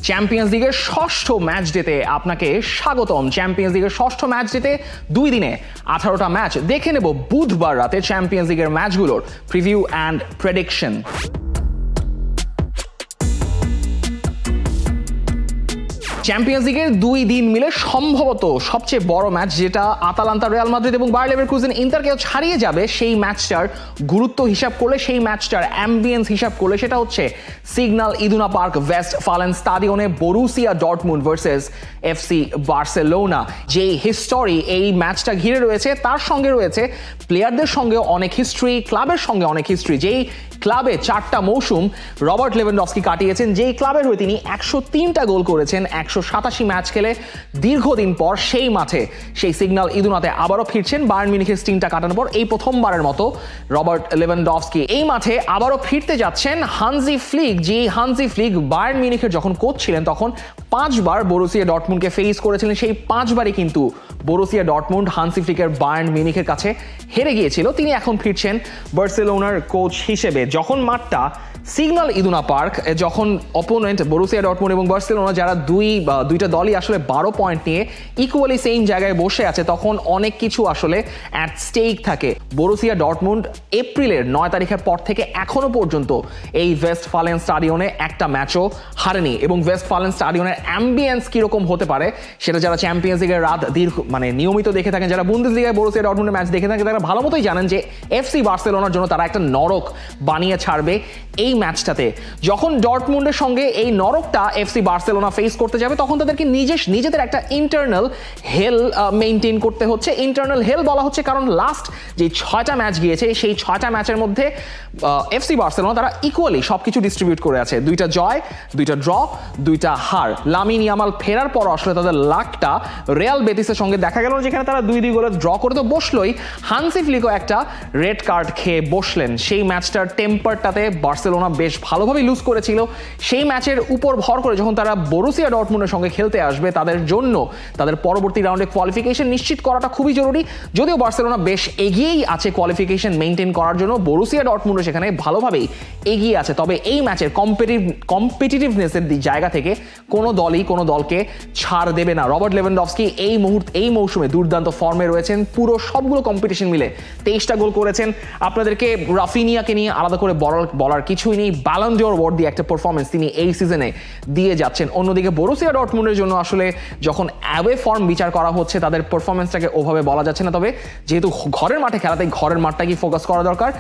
Champions লিগের ষষ্ঠ match ডেতে আপনাকে স্বাগতম। চ্যাম্পিয়ন্স লিগের ষষ্ঠ ম্যাচ ডেতে 2 দিনে 18টা ম্যাচ দেখে নেব বুধবার রাতে চ্যাম্পিয়ন্স লিগের ম্যাচগুলোর প্রিভিউ অ্যান্ড প্রেডিকশন। চ্যাম্পিয়ন্স লিগের 2 দিন মিলে সম্ভবত সবচেয়ে বড় ম্যাচ, যেটা আতালান্তা, রিয়াল মাদ্রিদ এবং বায়ার লেভারকুসেন ইন্টারকেও ছাড়িয়ে যাবে, সেই ম্যাচটার গুরুত্ব হিসাব করলে, সেই ম্যাচটার অ্যাম্বিয়েন্স হিসাব করলে, সেটা হচ্ছে সিগন্যাল ইদুনা পার্ক ওয়েস্টফালেন স্টাডিয়নে Borussia Dortmund versus FC Barcelona. যেই হিস্টোরি এই ম্যাচটা ঘিরে রয়েছে, তার সঙ্গে রয়েছে প্লেয়ারদের সঙ্গে অনেক হিস্ট্রি, ক্লাবের সঙ্গে অনেক হিস্ট্রি। যেই ক্লাবে 4টা মৌসুম রবার্ট লেভানডস্কি কাটিয়েছেন, যেই ক্লাবের হয়ে তিনি 103টা গোল করেছেন 187 ম্যাচ খেলে, দীর্ঘদিন পর সেই মাঠে, সেই সিগন্যাল ইদুনাতে আবারও ফিরছেন বায়ার্ন মিউনিখের স্টিংটা কাটানোর পর। এই প্রথমবারের মতো রবার্ট লেভানডস্কি এই মাঠে আবারও ফিরতে যাচ্ছেন। হানজি ফ্লিক, যে হানজি ফ্লিক বায়ার্ন মিউনিখের যখন কোচ ছিলেন তখন 5বার বরুসিয়া ডর্টমুন্ডকে ফেস করেছিলেন, সেই 5বারই কিন্তু বরুসিয়া ডর্টমুন্ড হানজি ফ্লিকের বায়ার্ন মিউনিখের কাছে হেরে গিয়েছিল। তিনি এখন ফিরছেন বার্সেলোনার কোচ হিসেবে। যখন মাঠটা সিগন্যাল ইদুনা পার্ক, যখন অপোনেন্ট বরুসিয়া ডর্টমুন্ড এবং বার্সেলোনা, যারা দুইটা দলই আসলে 12 পয়েন্ট নিয়ে ইকুয়ালি সেম জায়গায় বসে আছে, তখন অনেক কিছু আসলে অ্যাট স্টেক থাকে। বরুসিয়া ডর্টমুন্ড এপ্রিলের 9 তারিখের পর থেকে এখনো পর্যন্ত এই ওয়েস্টফালেন স্টাডিয়নে একটা ম্যাচও হারেনি, এবং ওয়েস্টফালেন স্টাডিয়নের অ্যাম্বিয়েন্স কিরকম হতে পারে সেটা যারা চ্যাম্পিয়ন্স লিগের রাত নিয়মিত দেখে থাকেন, যারা বুন্দেসলিগায় বরুসিয়া ডর্টমুন্ডের ম্যাচ দেখে থাকেন, তারা ভালো মতোই জানেন যে এফসি বার্সেলোনার জন্য তারা একটা নরক বানিয়ে ছাড়বে এই ম্যাচটাতে। যখন ডর্টমুন্ডের সঙ্গে এই নরকটা এফসি বার্সেলোনা ফেস করতে যাবে, তখন তাদেরকে নিজেদের একটা ইন্টারনাল হেল মেইনটেইন করতে হচ্ছে। ইন্টারনাল হেল বলা হচ্ছে কারণ লাস্ট যে 6টা ম্যাচ গিয়েছে, সেই 6টা ম্যাচের মধ্যে এফসি বার্সেলোনা তারা ইকুয়ালি সবকিছু ডিস্ট্রিবিউট করে আছে। 2টা জয়, 2টা ড্র, 2টা হার। লামিন ইয়ামাল ফেরার পর আসলে তাদের লাকটা রিয়াল বেটিসের সঙ্গে দেখা গেল, যেখানে তারা 2-2 গোলে ড্র করে তো বসলোই, হানসি ফ্লিকও একটা রেড কার্ড খেয়ে বসলেন। সেই ম্যাচটার টেম্পারটাতে বার্সেলোনা বেশ ভালোভাবে লুজ করেছিল। সেই ম্যাচের উপর ভর করে যখন তারা বরুসিয়া ডর্টমুন্ডের সঙ্গে খেলতে আসবে, তাদের জন্য তাদের পরবর্তী রাউন্ডে কোয়ালিফিকেশন নিশ্চিত করাটা খুবই জরুরি। যদিও বার্সেলোনা বেশ এগিয়েই আছে কোয়ালিফিকেশন মেইনটেইন করার জন্য, বরুসিয়া ডর্টমুন্ড সেখানে ভালোভাবেই এগিয়ে আছে। তবে এই ম্যাচের কম্পিটিটিভনেসের জায়গা থেকে কোনো দলই কোনো দলকে ছাড় দেবে না। রবার্ট লেভানডস্কি এই মৌসুমে দুর্দান্ত ফর্মে রয়েছেন। পুরো সবগুলো কম্পিটিশন মিলে 23টা গোল করেছেন। আপনাদেরকে রাফিনিয়াকে নিয়ে আলাদা করে বলার কিছুই নেই। ব্যালন ডিওর অ্যাওয়ার্ড দিয়ে একটা পারফরমেন্স তিনি এই সিজনে দিয়ে যাচ্ছেন। অন্যদিকে বরুসিয়া ডর্টমুন্ডের জন্য আসলে যখন অ্যাওয়ে ফর্ম বিচার করা হচ্ছে, তাদের পারফরমেন্সটাকে ওভাবে বলা যাচ্ছে না। তবে যেহেতু ঘরের মাঠে খেলা, তাই ঘরের মাঠটাকে ফোকাস করা দরকার।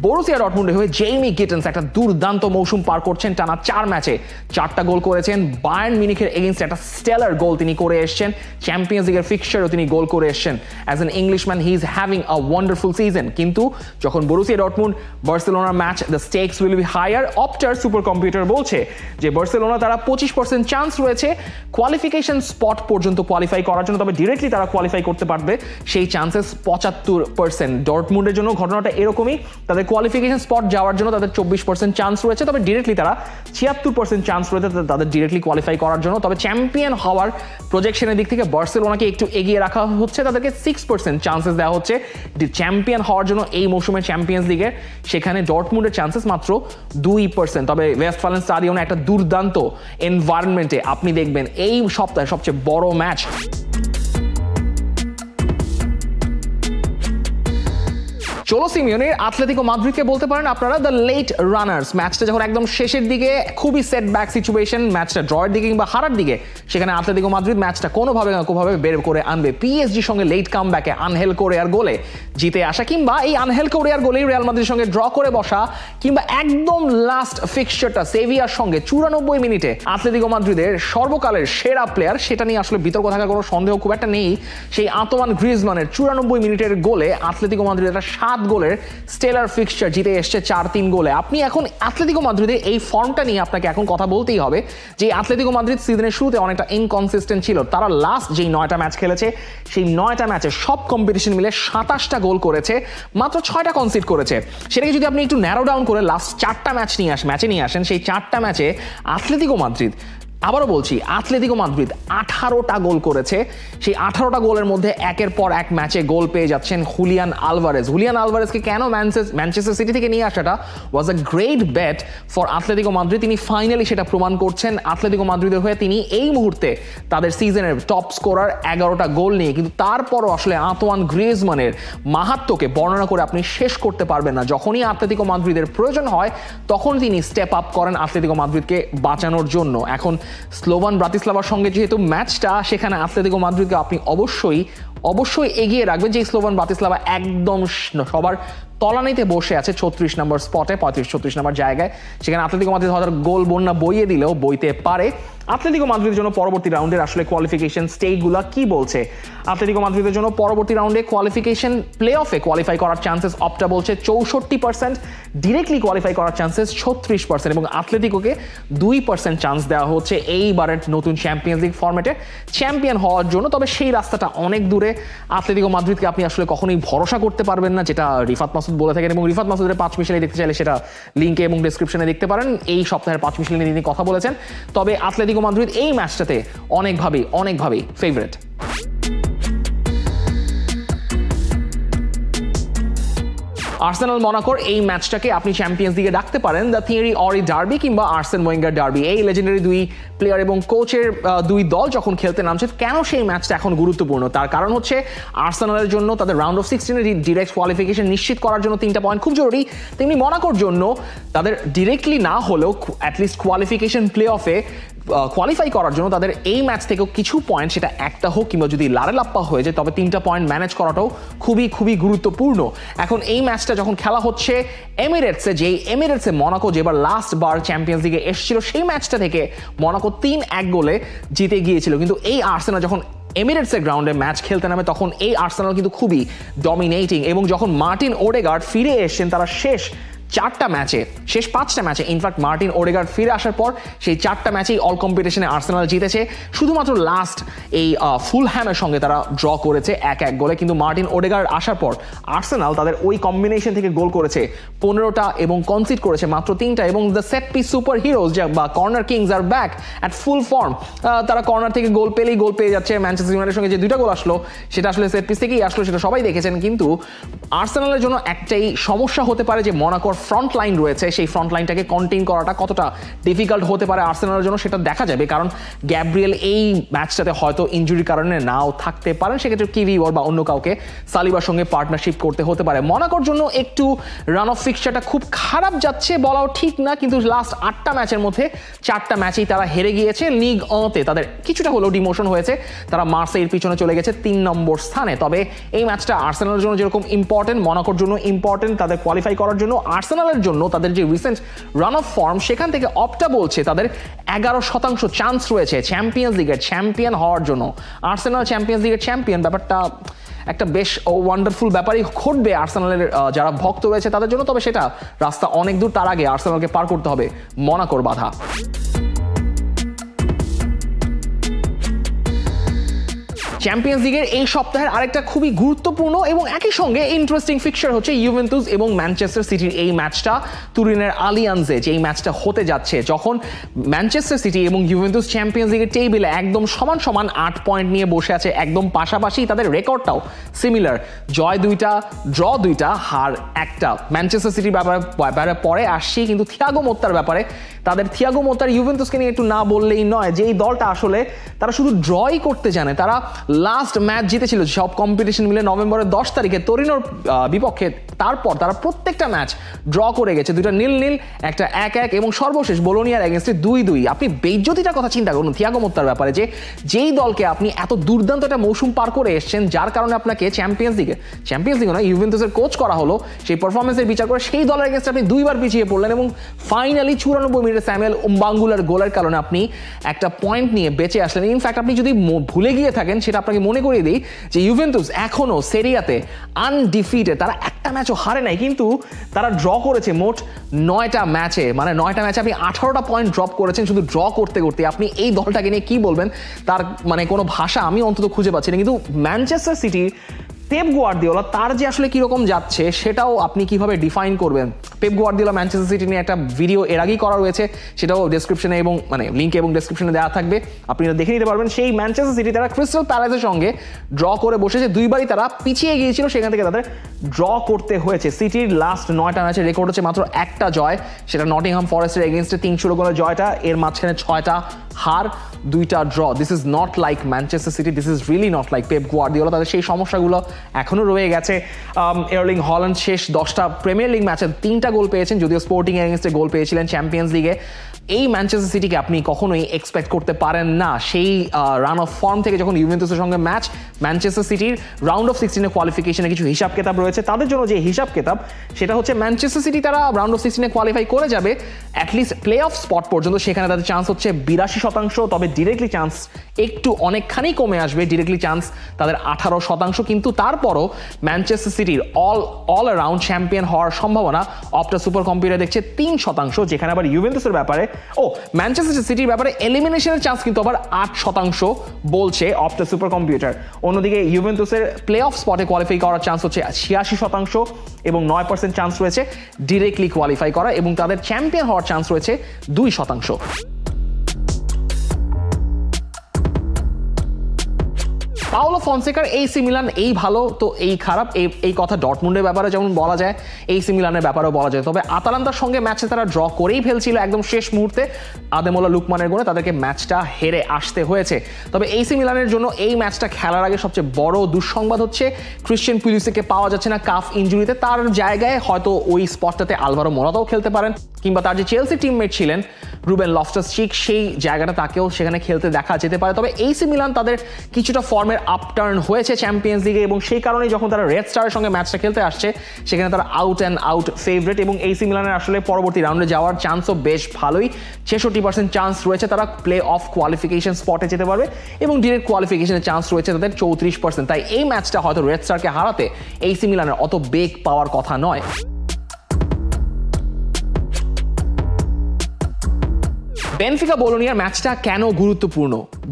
বরুসিয়া ডর্টমুন্ডে হয়ে জেইমি গিটেন্স একটা দুর্দান্ত মৌসুম পার করছেন। টানা 4 ম্যাচে 4টা গোল করেছেন। বায়ার্ন মিউনিখের এগেইনস্ট একটা স্টেলার গোল তিনি করে এসেছেন। চ্যাম্পিয়ন্স লিগের ফিক্সচারও তিনি গোল করে এসেছেন। As an Englishman he is having a wonderful season. কিন্তু যখন বরুসিয়া ডর্টমুন্ড বার্সেলোনার match, the stakes will be higher. Opta super computer বলছে যে বার্সেলোনা তারা 25% চান্স রয়েছে কোয়ালিফিকেশন স্পট পর্যন্ত কোয়ালিফাই করার জন্য, তবে ডিরেক্টলি তারা কোয়ালিফাই করতে পারবে সেই চান্সেস 75%। ডর্টমুন্ডের জন্য ঘটনাটা এরকমই, তাদের কোয়ালিফিকেশন স্পট যাওয়ার জন্য তাদের 24% চান্স রয়েছে, তবে ডিরেক্টলি তারা 76% চান্স রয়েছে তাদের ডিরেক্টলি কোয়ালিফাই করার জন্য। তবে চ্যাম্পিয়ন হওয়ার প্রজেকশনের দিক থেকে বার্সেলোনাকে একটু এগিয়ে রাখা হচ্ছে, তাদেরকে 6% চান্সেস দেওয়া হচ্ছে চ্যাম্পিয়ন হওয়ার জন্য এই মৌসুমের চ্যাম্পিয়ন্স লিগের। সেখানে ডর্টমুন্ডের চান্সেস মাত্র 2%। তবে ওয়েস্টফালেন স্টাডিয়নে একটা দুর্দান্ত এনভায়রনমেন্টে আপনি দেখবেন এই সপ্তাহে সবচেয়ে বড় ম্যাচ। চলো সিমিওনের আতলেতিকো মাদ্রিদকে বলতে পারেন আপনারা দ্য লেট রানার্স। ম্যাচটা যখন একদম শেষের দিকে খুবই সেটব্যাক সিচুয়েশন, ম্যাচটা ড্রয়ের দিকে কিংবা হারার দিকে, সেখানে আতলেতিকো মাদ্রিদ ম্যাচটা কোনোভাবে বের করে আনবে। পিএসজির সঙ্গে লেট কামব্যাকে আনহেল কোরেয়ার গোলে জিতে আসা, কিংবা এই আনহেল কোরেয়ার গোলেই রিয়াল মাদ্রিদের সঙ্গে ড্র করে বসা, কিংবা একদম লাস্ট ফিক্সচারটা সেভিয়ার সঙ্গে 94 মিনিটে আতলেতিকো মাদ্রিদের সর্বকালের সেরা প্লেয়ার, সেটা নিয়ে আসলে বিতর্ক থাকার কোনো সন্দেহ খুব একটা নেই। সেই আন্তোয়ান গ্রিজমানের 94 মিনিটের গোলে আতলেতিকো মাদ্রিদ একটা 7 গোলের স্টেলার ফিক্সচার জিতে এসছে 4-3 গোলে। আপনি এখন আতলেতিকো মাদ্রিদের এই ফর্মটা নিয়ে আপনাকে এখন কথা বলতেই হবে যে আতলেতিকো মাদ্রিদ সিজনের শুরুতে অনেকটা ইনকনসিস্টেন্ট ছিল। তারা লাস্ট যেই 9টা ম্যাচ খেলেছে, সেই 9টা ম্যাচে সব কম্পিটিশন মিলে 27টা গোল করেছে, মাত্র 6টা কনসিড করেছে। সেটাকে যদি আপনি একটু ন্যারো ডাউন করে লাস্ট 4টা ম্যাচে নিয়ে আসেন, সেই 4টা ম্যাচে আতলেতিকো মাদ্রিদ আবারও বলছি, আতলেতিকো মাদ্রিদ 18টা গোল করেছে, সেই 18টা গোলের মধ্যে একের পর এক ম্যাচে গোল পেয়ে যাচ্ছেন হুলিয়ান আলভারেজকে কেন ম্যানচেস্টার সিটি থেকে নিয়ে আসাটা was a great bet for Atletico Madrid. তিনি ফাইনালি সেটা প্রমাণ করছেন আতলেতিকো মাদ্রিদের হয়ে। তিনি এই মুহূর্তে তাদের সিজনের টপ স্কোরার 11টা গোল নিয়ে, কিন্তু তারপরও আসলে আন্তোয়ান গ্রিজমানের মাহাত্ম্যকে বর্ণনা করে আপনি শেষ করতে পারবেন না। যখনই আতলেতিকো মাদ্রিদের প্রয়োজন হয় তখন তিনি স্টেপ আপ করেন আতলেতিকো মাদ্রিদকে বাঁচানোর জন্য। এখন স্লোভান ব্রাতিস্লাভার সঙ্গে যেহেতু ম্যাচটা, সেখানে আতলেতিকো মাদ্রিদকে আপনি অবশ্যই এগিয়ে রাখবেন। যে স্লোভান ব্রাতিস্লাভা একদম সবার তলানিতে বসে আছে 36 নম্বর স্পটে, 35-36 নম্বর জায়গায়। সেখানে আতলেতিকো মাদ্রিদ হয়তো গোল বন্যা বইয়ে দিলেও বইতে পারে। আতলেতিকো মাদ্রিদের জন্য পরবর্তী রাউন্ডের আসলে কোয়ালিফিকেশন স্টেজগুলো কি বলছে? আতলেতিকো মাদ্রিদের জন্য পরবর্তী রাউন্ডে কোয়ালিফিকেশন প্লে অফে কোয়ালিফাই করার চান্সেস অপটা বলছে 64%, ডিরেক্টলি কোয়ালিফাই করার চান্সেস 36%, এবং আতলেতিকোকে 2% চান্স দেওয়া হচ্ছে এইবারের নতুন চ্যাম্পিয়ন্স লিগ ফরম্যাটে চ্যাম্পিয়ন হওয়ার জন্য। তবে সেই রাস্তাটা অনেক দূরে। আতলেতিকো মাদ্রিদকে আপনি আসলে কখনোই ভরসা করতে পারবেন না, যেটা রিফাত মাসুদ বলে থাকেন, এবং রিফাত মাসুদের 5 মিশালি দেখতে চাইলে সেটা লিঙ্কে এবং ডেসক্রিপশনে দেখতে পারেন। এই সপ্তাহের 5 মিশালি নিয়ে তিনি কথা বলেছেন। তবে আতলেতিকো মাদ্রিদ এই ম্যাচটাতে অনেকভাবেই ফেভারিট। আর্সেনাল মনাকোর এই ম্যাচটাকে আপনি চ্যাম্পিয়ন্স লিগে ডাকতে পারেন দ্য থিয়েরি অরি ডার্বি কিংবা আর্সেন ওয়েঙ্গার ডার্বি। এই লেজেন্ডারি দুই প্লেয়ার এবং কোচের দুই দল যখন খেলতে নামছে, কেন সেই ম্যাচটা এখন গুরুত্বপূর্ণ? তার কারণ হচ্ছে আর্সেনালের জন্য তাদের রাউন্ড অফ 16 ডিরেক্ট কোয়ালিফিকেশন নিশ্চিত করার জন্য 3টা পয়েন্ট খুব জরুরি। তেমনি মনাকোর জন্য তাদের ডিরেক্টলি না হলেও অ্যাটলিস্ট কোয়ালিফিকেশন প্লে অফে কোয়ালিফাই করার জন্য তাদের এই ম্যাচ থেকেও কিছু পয়েন্ট, সেটা একটা হোক কিংবা যদি লারেলাপ্পা হয়ে যায়, তবে 3টা পয়েন্ট ম্যানেজ করাটাও খুবই গুরুত্বপূর্ণ। এখন এই ম্যাচটা যখন খেলা হচ্ছে এমিরেটসে মনাকো যেবার লাস্ট বার চ্যাম্পিয়ন্স লিগে এসেছিল, সেই ম্যাচটা থেকে মনাকো 3-1 গোলে জিতে গিয়েছিল। কিন্তু এই আর্সেনাল যখন এমিরেটসের গ্রাউন্ডে ম্যাচ খেলতে নামে, তখন এই আর্সেনাল কিন্তু খুবই ডমিনেটিং, এবং যখন মার্টিন ওডেগার্ড ফিরে এসেছেন তারা শেষ 5টা ম্যাচে ইনফ্যাক্ট মার্টিন ওডেগার্ড ফিরে আসার পর সেই 4টা ম্যাচেই অল কম্পিটিশনে আর্সেনাল জিতেছে। শুধুমাত্র লাস্ট এই ফুলহ্যামের সঙ্গে তারা ড্র করেছে 1-1 গোলে। কিন্তু মার্টিন ওডেগার্ড আসার পর আর্সেনাল তাদের ওই কম্বিনেশন থেকে গোল করেছে 15টা এবং কনসিড করেছে মাত্র 3টা। এবং the set piece super heroes বা কর্নার কিংস আর ব্যাক অ্যাট ফুল ফর্ম। তারা কর্নার থেকে গোল পেয়ে যাচ্ছে। ম্যানচেস্টার ইউনাইটেডের সঙ্গে যে 2টা গোল আসলো সেটা আসলে সেট পিস থেকেই আসলো, সেটা সবাই দেখেছেন। কিন্তু আর্সেনালের জন্য একটাই সমস্যা হতে পারে যে মনাকোর ফ্রন্ট লাইন রয়েছে, সেই ফ্রন্ট লাইনটাকে কন্টেইন করাটা কতটা ডিফিকাল্ট হতে পারে আর্সেনালের জন্য সেটা দেখা যাবে। কারণ গ্যাব্রিয়েল এই ম্যাচটাতে হয়তো ইনজুরির কারণে নাও থাকতে পারেন, সেক্ষেত্রে কিভিওর বা অন্য কাউকে সালিবার সঙ্গে পার্টনারশিপ করতে হতে পারে। মনাকোর জন্য একটু রান অফ ফিক্সচারটা খুব খারাপ যাচ্ছে বলাও ঠিক না, কিন্তু লাস্ট 8টা ম্যাচের মধ্যে 4টা ম্যাচেই তারা হেরে গিয়েছে। লিগ অতে তাদের কিছুটা হলেও ডিমোশন হয়েছে, তারা মার্সেইয়ের পিছনে চলে গেছে 3 নম্বর স্থানে। তবে এই ম্যাচটা আর্সেনালের জন্য যেরকম ইম্পর্টেন্ট, মনাকোর জন্য ইম্পর্টেন্ট তাদের কোয়ালিফাই করার জন্য। আর্সেনালের জন্য তাদের যে রিসেন্ট রান অফ ফর্ম, সেখান থেকে অপটা বলছে তাদের 11% চান্স রয়েছে চ্যাম্পিয়ন্স লিগের চ্যাম্পিয়ন হওয়ার জন্য। আর্সেনাল চ্যাম্পিয়ন্স লিগের চ্যাম্পিয়ন, ব্যাপারটা একটা বেশ ওয়ান্ডারফুল ব্যাপারই ঘটবে আর্সেনালের যারা ভক্ত রয়েছে তাদের জন্য। তবে সেটা রাস্তা অনেক দূর, তার আগে আর্সেনালকে পার করতে হবে মনাকোর বাধা। চ্যাম্পিয়ন্স লিগের এই সপ্তাহের আরেকটা খুবই গুরুত্বপূর্ণ এবং একই সঙ্গে ইন্টারেস্টিং ফিক্সচার হচ্ছে ইউভেন্তুস এবং ম্যানচেস্টার সিটির এই ম্যাচটা তুরিনের আলিয়ান্সে যে এই ম্যাচটা হতে যাচ্ছে। যখন ম্যানচেস্টার সিটি এবং ইউভেন্তুস চ্যাম্পিয়ন্স লিগের টেবিলে একদম সমান 8 পয়েন্ট নিয়ে বসে আছে, একদম পাশাপাশি, তাদের রেকর্ডটাও সিমিলার, জয় 2টা, ড্র 2টা, হার 1টা। ম্যানচেস্টার সিটির ব্যাপারে পরে আসছি, কিন্তু থিয়াগো মোত্তার ব্যাপারে, তাদের থিয়াগো মোত্তার ইউভেন্তুসকে নিয়ে একটু না বললেই নয় যে এই দলটা আসলে তারা শুধু ড্রই করতে জানে। তারা লাস্ট ম্যাচ জিতেছিল সব কম্পিটিশন মিলে নভেম্বরের 10 তারিখে তোরিনোর বিপক্ষে, তারপর তারা প্রত্যেকটা ম্যাচ ড্র করে গেছে, 2টা 0-0, একটা 1-1 এবং সর্বশেষ বোলোনিয়ার এগেনস্টে 2-2। আপনি বেইজ্জতিটার কথা চিন্তা করুন থিয়াগো মোত্তার ব্যাপারে, যে যেই দলকে আপনি এত দুর্দান্ত একটা মৌসুম পার করে এসেছেন, যার কারণে আপনাকে চ্যাম্পিয়ন্স লিগে নয় ইউভেন্তুসের কোচ করা হলো, সেই পারফরমেন্সের বিচার করে সেই দলের এগেনস্টে আপনি 2বার পিছিয়ে পড়লেন এবং ফাইনালি 94 মিনিটে স্যামুয়েল উমবাঙ্গুলার গোলের কারণে আপনি একটা পয়েন্ট নিয়ে বেঁচে আসলেন। ইনফ্যাক্ট আপনি যদি ভুলে গিয়ে থাকেন, সেটা আপনাকে মনে করিয়ে দিই যে ইউভেন্তুস এখনো সেরিয়াতে আনডিফিটেড, তারা একটা ম্যাচও হারে নাই, কিন্তু তারা ড্র করেছে মোট 9টা ম্যাচে। মানে 9টা ম্যাচে আপনি 18টা পয়েন্ট ড্রপ করেছেন শুধু ড্র করতে। আপনি এই দলটাকে নিয়ে কি বলবেন, তার মানে কোনো ভাষা আমি অন্তত খুঁজে পাচ্ছি না। কিন্তু ম্যানচেস্টার সিটি পেপ গুয়ার্দিওলা তার যে আসলে কিরকম যাচ্ছে সেটাও আপনি কিভাবে ডিফাইন করবেন। পেপ গুয়ার্দিওলা ম্যানচেস্টার সিটি নিয়ে একটা ভিডিও এর আগেই করা রয়েছে, সেটাও ডেসক্রিপশনে এবং লিঙ্ক এবং ডেসক্রিপশনে দেওয়া থাকবে, আপনি দেখে নিতে পারবেন। সেই ম্যানচেস্টার সিটি তারা ক্রিস্টাল প্যালেসের সঙ্গে ড্র করে বসেছে, দুইবারই তারা পিছিয়ে গিয়েছিল, সেখান থেকে তাদের ড্র করতে হয়েছে। সিটির লাস্ট 9টা ম্যাচের রেকর্ড হচ্ছে মাত্র একটা জয়, সেটা নটিংহাম ফরেস্টের এগেনস্টে 300 গোলের জয়টা, এর মাঝখানে 6টা হার 2টা ড্র। This is not like Manchester City, this is really not like Pep Guardiola. তাদের সেই সমস্যাগুলো এখনও রয়ে গেছে। এয়ারলিং হল্যান্ড শেষ 10টা প্রিমিয়ার লিগ ম্যাচে 3টা গোল পেয়েছেন, যদিও স্পোর্টিং এগেনস্টে গোল পেয়েছিলেন চ্যাম্পিয়ন্স লিগে। এই ম্যানচেস্টার সিটিকে আপনি কখনোই এক্সপেক্ট করতে পারেন না সেই রান অফ ফর্ম থেকে যখন ইউভেন্টাসের সঙ্গে ম্যাচ। ম্যানচেস্টার সিটির রাউন্ড অফ 16 কোয়ালিফিকেশনে কিছু হিসাব কেতাব রয়েছে, তাদের জন্য যে হিসাব কেতাব সেটা হচ্ছে ম্যানচেস্টার সিটি তারা রাউন্ড অফ 16 কোয়ালিফাই করে যাবে অ্যাটলিস্ট প্লে অফ স্পট পর্যন্ত, সেখানে তাদের চান্স হচ্ছে 82%, তবে ডিরেক্টলি চান্স একটু অনেকখানি কমে আসবে, ডিরেক্টলি চান্স তাদের 18%, কিন্তু তারপরও ম্যানচেস্টার সিটির অল অ্যারাউন্ড চ্যাম্পিয়ন হওয়ার সম্ভাবনা অপটা সুপার কম্পিউটার দেখছে 3%, যেখানে আবার ইউভেন্টাসের ব্যাপারে ম্যানচেস্টার সিটির ব্যাপারে এলিমিনেশনের চান্স কিন্তু আবার 8% বলছে অপটা সুপার কম্পিউটার। অন্যদিকে ইউভেন্টাসের প্লে অফ স্পটে কোয়ালিফাই করার চান্স হচ্ছে 86% এবং 9% চান্স রয়েছে ডিরেক্টলি কোয়ালিফাই করা, এবং তাদের চ্যাম্পিয়ন হওয়ার চান্স রয়েছে 2%। পাওলো ফনসেকার এসি মিলান এই ভালো তো এই খারাপ, এই কথা ডর্টমুন্ডের ব্যাপারে যেমন বলা যায়, এসি মিলানের ব্যাপারেও বলা যায়। তবে আতালান্তার সঙ্গে ম্যাচে তারা ড্র করেই ফেলছিল একদম শেষ মুহূর্তে, আদেমোলা লুকমানের গোলে তাদেরকে ম্যাচটা হেরে আসতে হয়েছে। তবে এসি মিলানের জন্য এই ম্যাচটা খেলার আগে সবচেয়ে বড় দুঃসংবাদ হচ্ছে ক্রিশ্চিয়ান পুলিসিকে পাওয়া যাচ্ছে না কাফ ইনজুরিতে। তার জায়গায় হয়তো ওই স্পটটাতে আলভারো মোরাতাও খেলতে পারেন, কিংবা তার যে চেলসি টিমমেট ছিলেন রুবেন লফটাস-চিক, সেই জায়গাটা তাকেও সেখানে খেলতে দেখা যেতে পারে। তবে এসি মিলান তাদের কিছুটা ফর্মের আপটার্ন হয়েছে চ্যাম্পিয়ন্স লিগে, এবং সেই কারণেই যখন তারা রেড স্টারের সঙ্গে ম্যাচটা খেলতে আসছে সেখানে তারা আউট অ্যান্ড আউট ফেভারিট, এবং এসি মিলানের আসলে পরবর্তী রাউন্ডে যাওয়ার চান্সও বেশ ভালোই, 66% চান্স রয়েছে তারা প্লে অফ কোয়ালিফিকেশন স্পটে যেতে পারবে, এবং ডিরেক্ট কোয়ালিফিকেশনের চান্স রয়েছে তাদের 34%। তাই এই ম্যাচটা হয়তো রেড স্টারকে হারাতে এসি মিলানের অত বেগ পাওয়ার কথা নয়। বেনফিকা বোলোনিয়ার ম্যাচটা কেন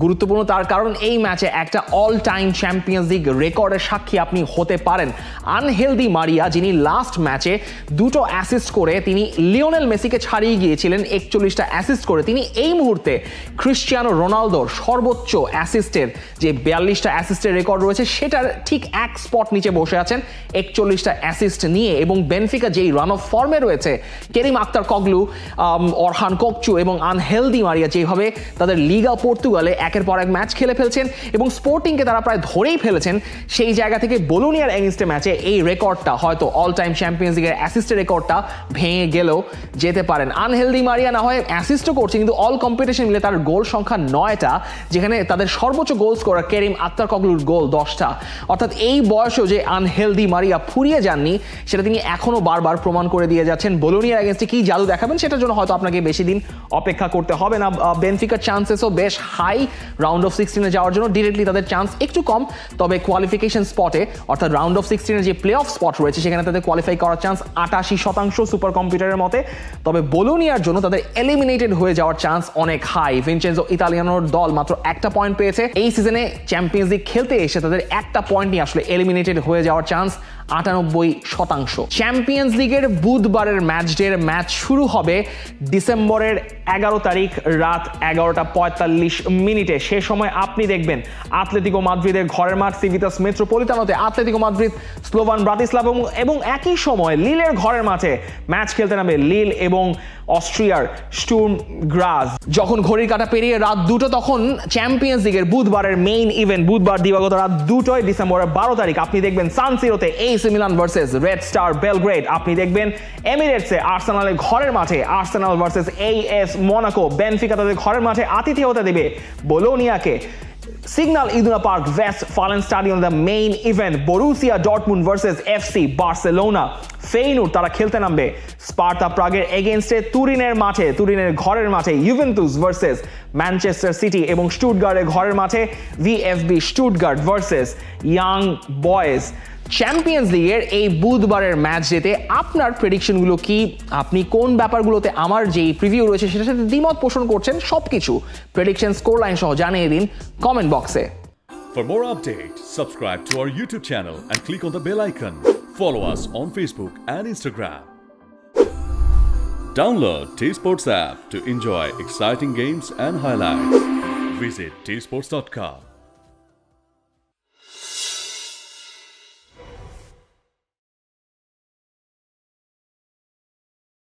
গুরুত্বপূর্ণ তার কারণ এই ম্যাচে একটা অল টাইম চ্যাম্পিয়ন্স লিগ রেকর্ডের সাক্ষী আপনি হতে পারেন। আনহেল দি মারিয়া, যিনি লাস্ট ম্যাচে 2টো অ্যাসিস্ট করে তিনি লিওনেল মেসিকে ছাড়িয়ে গিয়েছিলেন 41টা অ্যাসিস্ট করে, তিনি এই মুহূর্তে ক্রিশ্চিয়ানো রোনালদোর সর্বোচ্চ অ্যাসিস্টের যে 42টা অ্যাসিস্টের রেকর্ড রয়েছে সেটার ঠিক এক স্পট নিচে বসে আছেন 41টা অ্যাসিস্ট নিয়ে। এবং বেনফিকা যেই রান অফ ফর্মে রয়েছে, কেরিম আক্তারকগ্লু, অরহান কোকচু এবং আনহেল দি মারিয়া যেভাবে তাদের লিগা পর্তুগালে একের পর এক ম্যাচ খেলে ফেলছেন এবং স্পোর্টিংকে তারা প্রায় ধরেই ফেলেছেন, সেই জায়গা থেকে বোলোনিয়ার এগেইনস্টে ম্যাচে এই রেকর্ডটা হয়তো অল টাইম চ্যাম্পিয়ন্স লিগের অ্যাসিস্টের রেকর্ডটা ভেঙে গেলেও যেতে পারেন। আনহেল দি মারিয়া না হয় অ্যাসিস্টও করছে, কিন্তু অল কম্পিটিশন মিলে তার গোল সংখ্যা 9টা, যেখানে তাদের সর্বোচ্চ গোল স্কোরার কেরিম আক্তারকগ্লুর গোল 10টা। অর্থাৎ এই বয়সেও যে আনহেল দি মারিয়া ফুরিয়ে যাননি সেটা তিনি এখনো বারবার প্রমাণ করে দিয়ে যাচ্ছেন। বোলোনিয়ার এগেইনস্টে কি জাদু দেখাবেন সেটার জন্য হয়তো আপনাকে বেশি দিন অপেক্ষা করতে হবে না। বেনফিকার চান্সেসও বেশ হাই রাউন্ড অফ 16-এ যাওয়ার জন্য, ডিরেক্টলি তাদের চান্স একটু কম, তবে কোয়ালিফিকেশন স্পটে অর্থাৎ রাউন্ড অফ 16-এর যে প্লে অফ স্পট রয়েছে সেখানে তাদের কোয়ালিফাই করার চান্স 88% সুপার কম্পিউটারের মতে। তবে বোলোনিয়ার জন্য তাদের এলিমিনেটেড হয়ে যাওয়ার চান্স অনেক হাই। ভিনচেনজো ইতালিয়ানোর দল মাত্র একটা পয়েন্ট পেয়েছে, এই সিজনে চ্যাম্পিয়ন্স লিগ খেলতে এসে তাদের একটা পয়েন্ট নিয়ে আসলে এলিমিনেটেড হয়ে যাওয়ার চান্স 98%। চ্যাম্পিয়ন্স লিগের বুধবারের ম্যাচ শুরু হবে ডিসেম্বরের 11 তারিখ রাত 11:45। সে সময় আপনি দেখবেন আতলেতিকো মাদ্রিদের ঘরের মাঠ সিভিতাস মেট্রোপলিটানোতে আতলেতিকো মাদ্রিদ স্লোভান ব্রাতিস্লাভা এবং একই সময় লিলের ঘরের মাঠে ম্যাচ খেলতে নামবে লিল এবং অস্ট্রিয়ার স্টুর্ম গ্রাজ। যখন ঘড়ির কাঁটা পেরিয়ে রাত 2টো তখন চ্যাম্পিয়ন্স লিগের বুধবারের মেইন ইভেন্ট, বুধবার দিবাগত রাত 2টোয় ডিসেম্বরের 12 তারিখ আপনি দেখবেন সান সিরোতে AC Milan versus Red Star Belgrade. আপনি দেখবেন এমিরেটসে আর্সেনালের ঘরের মাঠে Arsenal versus AS Monaco. Benfica তাদের ঘরের মাঠে আতিথ্য হতে দেবে বোলোনিয়াকে। Signal Iduna Park West Fallen Stadium the main event, Borussia Dortmund versus FC Barcelona। ফেইনুর তারা খেলতে নামবে স্পার্তা প্রাগের এগেইনস্টে তুরিনের মাঠে, তুরিনের ঘরের মাঠে ইউভেন্তুস ভার্সেস ম্যানচেস্টার সিটি এবং স্টুটগার্টের ঘরের মাঠে VfB Stuttgart versus young boys. Champions লিগের এই বুধবারের ম্যাচ যেতে আপনার প্রেডিকশনগুলো কি? আপনি কোন ব্যাপারগুলোতে আমার যেই প্রিভিউ রয়েছে সেটার সাথে দ্বিমত পোষণ করছেন? সবকিছু প্রেডিকশন, স্কোর লাইন সহ জানিয়ে দিন কমেন্ট বক্সে। For more updates, subscribe to our YouTube channel and click on the bell icon. Follow us on Facebook and Instagram. Download T Sports app to enjoy exciting games and highlights. Visit tsports.com.